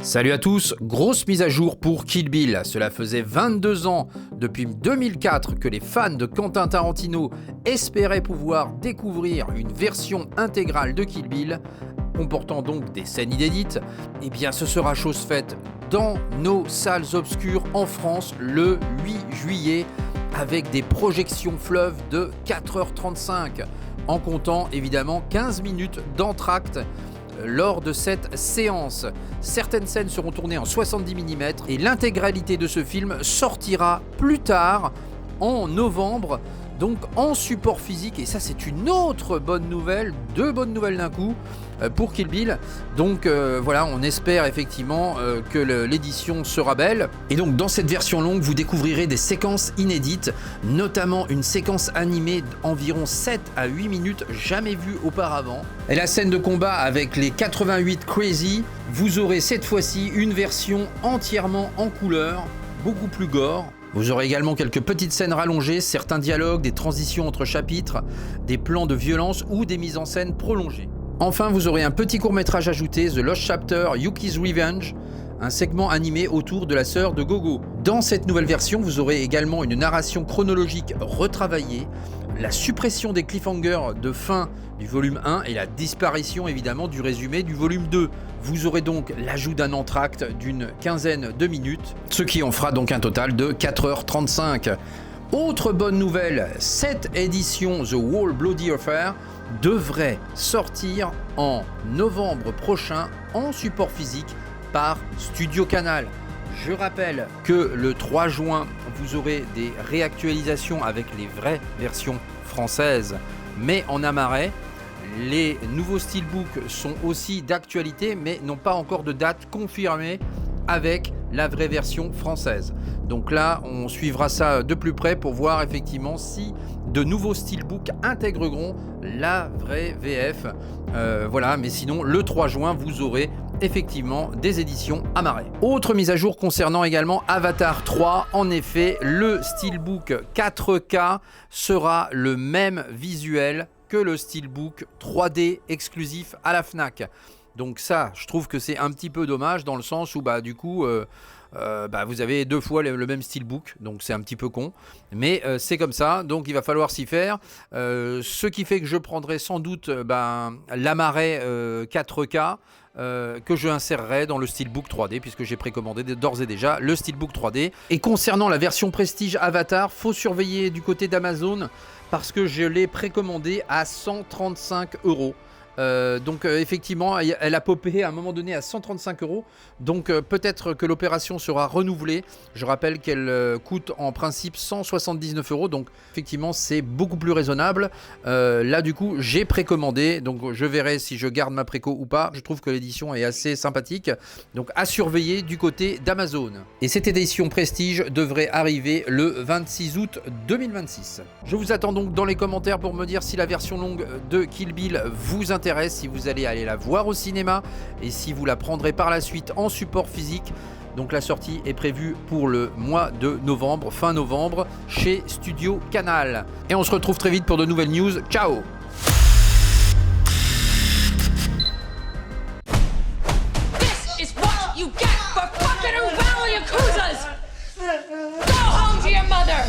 Salut à tous, grosse mise à jour pour Kill Bill. Cela faisait 22 ans, depuis 2004, que les fans de Quentin Tarantino espéraient pouvoir découvrir une version intégrale de Kill Bill, comportant donc des scènes inédites. Et bien ce sera chose faite dans nos salles obscures en France le 8 juillet, avec des projections fleuves de 4h35, en comptant évidemment 15 minutes d'entracte lors de cette séance. Certaines scènes seront tournées en 70 mm et l'intégralité de ce film sortira plus tard en novembre, donc en support physique, et ça c'est une autre bonne nouvelle, deux bonnes nouvelles d'un coup pour Kill Bill. Donc voilà, on espère effectivement que l'édition sera belle. Et donc dans cette version longue, vous découvrirez des séquences inédites, notamment une séquence animée d'environ 7 à 8 minutes, jamais vue auparavant. Et la scène de combat avec les 88 Crazy, vous aurez cette fois-ci une version entièrement en couleur, beaucoup plus gore. Vous aurez également quelques petites scènes rallongées, certains dialogues, des transitions entre chapitres, des plans de violence ou des mises en scène prolongées. Enfin, vous aurez un petit court-métrage ajouté, The Lost Chapter, Yuki's Revenge, un segment animé autour de la sœur de Gogo. Dans cette nouvelle version, vous aurez également une narration chronologique retravaillée, la suppression des cliffhangers de fin du volume 1 et la disparition évidemment du résumé du volume 2. Vous aurez donc l'ajout d'un entracte d'une quinzaine de minutes, ce qui en fera donc un total de 4h35. Autre bonne nouvelle, cette édition The Whole Bloody Affair devrait sortir en novembre prochain en support physique par Studio Canal. Je rappelle que le 3 juin, vous aurez des réactualisations avec les vraies versions françaises, mais en amarais. Les nouveaux steelbooks sont aussi d'actualité, mais n'ont pas encore de date confirmée avec la vraie version française. Donc là, on suivra ça de plus près pour voir effectivement si de nouveaux steelbooks intégreront la vraie VF. Voilà, mais sinon, le 3 juin, vous aurez effectivement des éditions amarrées. Autre mise à jour concernant également Avatar 3. En effet, le steelbook 4K sera le même visuel que le steelbook 3D exclusif à la Fnac. Donc ça, je trouve que c'est un petit peu dommage dans le sens où du coup vous avez deux fois le même steelbook, donc c'est un petit peu con, mais c'est comme ça, donc il va falloir s'y faire. Ce qui fait que je prendrai sans doute l'Amaray 4K que je insérerai dans le steelbook 3D, puisque j'ai précommandé d'ores et déjà le steelbook 3D. Et concernant la version Prestige Avatar, faut surveiller du côté d'Amazon parce que je l'ai précommandé à 135 €. Donc effectivement, elle a popé à un moment donné à 135 €. Donc peut-être que l'opération sera renouvelée. Je rappelle qu'elle coûte en principe 179 €. Donc effectivement, c'est beaucoup plus raisonnable. Là du coup, j'ai précommandé. Donc je verrai si je garde ma préco ou pas. Je trouve que l'édition est assez sympathique. Donc à surveiller du côté d'Amazon. Et cette édition Prestige devrait arriver le 26 août 2026. Je vous attends donc dans les commentaires pour me dire si la version longue de Kill Bill vous intéresse, si vous allez aller la voir au cinéma et si vous la prendrez par la suite en support physique. Donc la sortie est prévue pour le mois de novembre, fin novembre, chez Studio Canal. Et on se retrouve très vite pour de nouvelles news. Ciao! This is what you get for fucking around with Yakuzas! Go home to your mother!